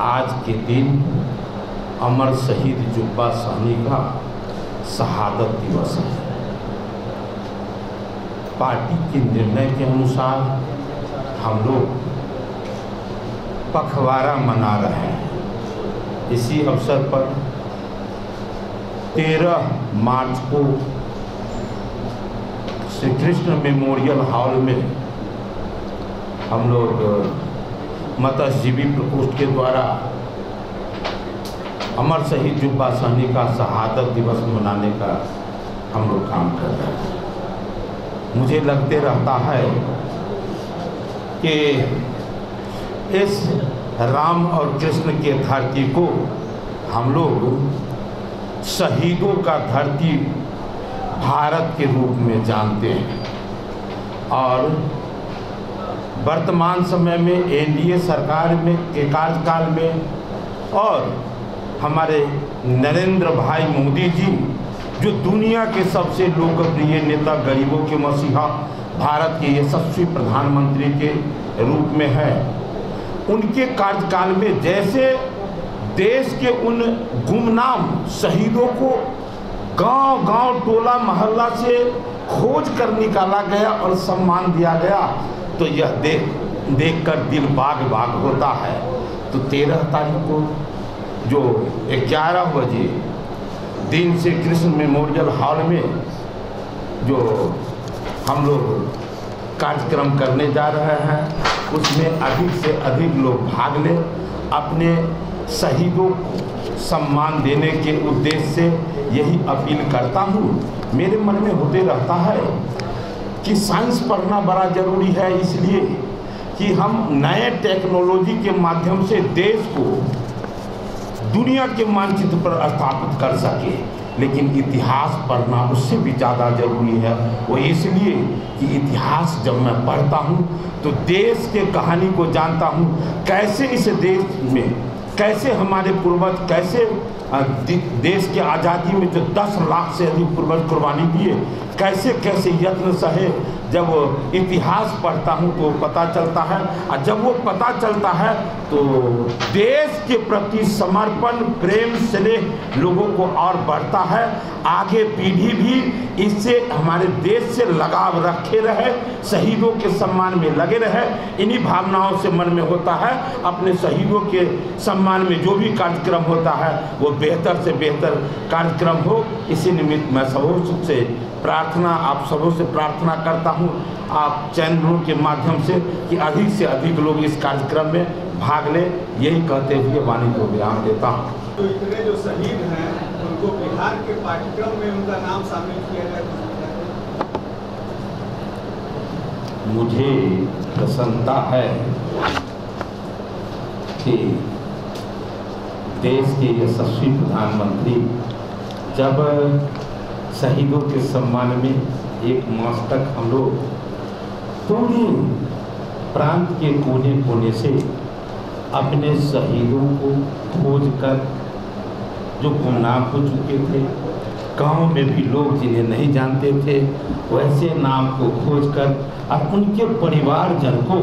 आज के दिन अमर शहीद जुब्बा साहनी का शहादत दिवस है। पार्टी के निर्णय के अनुसार हम लोग पखवाड़ा मना रहे हैं। इसी अवसर पर 13 मार्च को श्री कृष्ण मेमोरियल हॉल में हम लोग मत्स्यजीवी प्रकोष्ठ के द्वारा अमर शहीद जुब्बा साहनी का शहादत दिवस मनाने का हम लोग काम कर रहे हैं। मुझे लगते रहता है कि इस राम और कृष्ण के धरती को हम लोग शहीदों का धरती भारत के रूप में जानते हैं और वर्तमान समय में एनडीए सरकार में के कार्यकाल में और हमारे नरेंद्र भाई मोदी जी जो दुनिया के सबसे लोकप्रिय नेता, गरीबों के मसीहा, भारत के यशस्वी प्रधानमंत्री के रूप में है, उनके कार्यकाल में जैसे देश के उन गुमनाम शहीदों को गांव-गांव, टोला मोहल्ला से खोज कर निकाला गया और सम्मान दिया गया, तो यह देखकर दिल बाग बाग होता है। तो 13 तारीख को जो 11 बजे दिन से कृष्ण मेमोरियल हॉल में जो हम लोग कार्यक्रम करने जा रहे हैं, उसमें अधिक से अधिक लोग भाग लें। अपने शहीदों को सम्मान देने के उद्देश्य से यही अपील करता हूँ। मेरे मन में होते रहता है कि साइंस पढ़ना बड़ा ज़रूरी है, इसलिए कि हम नए टेक्नोलॉजी के माध्यम से देश को दुनिया के मानचित्र पर स्थापित कर सके, लेकिन इतिहास पढ़ना उससे भी ज़्यादा ज़रूरी है। वो इसलिए कि इतिहास जब मैं पढ़ता हूँ तो देश के कहानी को जानता हूँ, कैसे इस देश में कैसे हमारे पूर्वज कैसे देश के आज़ादी में जो 10 लाख से अधिक पूर्वज कुर्बानी दिए, कैसे कैसे यत्न सहे। जब इतिहास पढ़ता हूँ तो पता चलता है, और जब वो पता चलता है तो देश के प्रति समर्पण, प्रेम, स्नेह लोगों को और बढ़ता है। आगे पीढ़ी भी इससे हमारे देश से लगाव रखे रहे, शहीदों के सम्मान में लगे रहे। इन्हीं भावनाओं से मन में होता है अपने शहीदों के सम्मान में जो भी कार्यक्रम होता है वो बेहतर से बेहतर कार्यक्रम हो। इसी निमित्त मैं सबों से प्रार्थना, आप सबों से प्रार्थना करता हूँ, आप चैनलों के माध्यम से, कि अधिक से अधिक लोग इस कार्यक्रम में भाग लें। यही कहते हुए वाणी को विराम देता हूँ। तो इतने जो शहीद हैं उनको बिहार के पाठ्यक्रम में उनका नाम शामिल किया जाए। मुझे प्रसन्नता है कि देश के यशस्वी प्रधानमंत्री जब शहीदों के सम्मान में 1 मास तक हम लोग पूरे प्रांत के कोने कोने से अपने शहीदों को खोज कर, जो गुमनाम हो चुके थे, गांव में भी लोग जिन्हें नहीं जानते थे, वैसे नाम को खोज कर और उनके परिवारजन को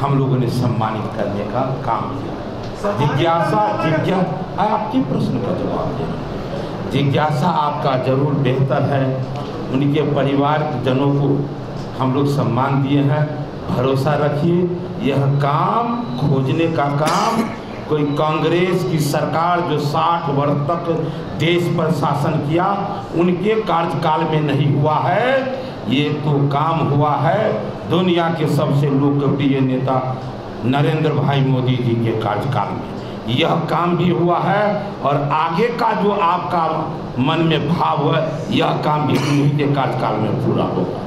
हम लोगों ने सम्मानित करने का काम किया। जिज्ञासा आपके प्रश्न का जवाब देना, जिज्ञासा आपका जरूर बेहतर है। उनके परिवारजनों को हम लोग सम्मान दिए हैं। भरोसा रखिए, यह काम खोजने का काम कोई कांग्रेस की सरकार जो 60 वर्ष तक देश पर शासन किया, उनके कार्यकाल में नहीं हुआ है। ये तो काम हुआ है दुनिया के सबसे लोकप्रिय नेता नरेंद्र भाई मोदी जी के कार्यकाल में। यह काम भी हुआ है और आगे का जो आपका मन में भाव है, यह काम भी उन्हीं के कार्यकाल में पूरा होगा।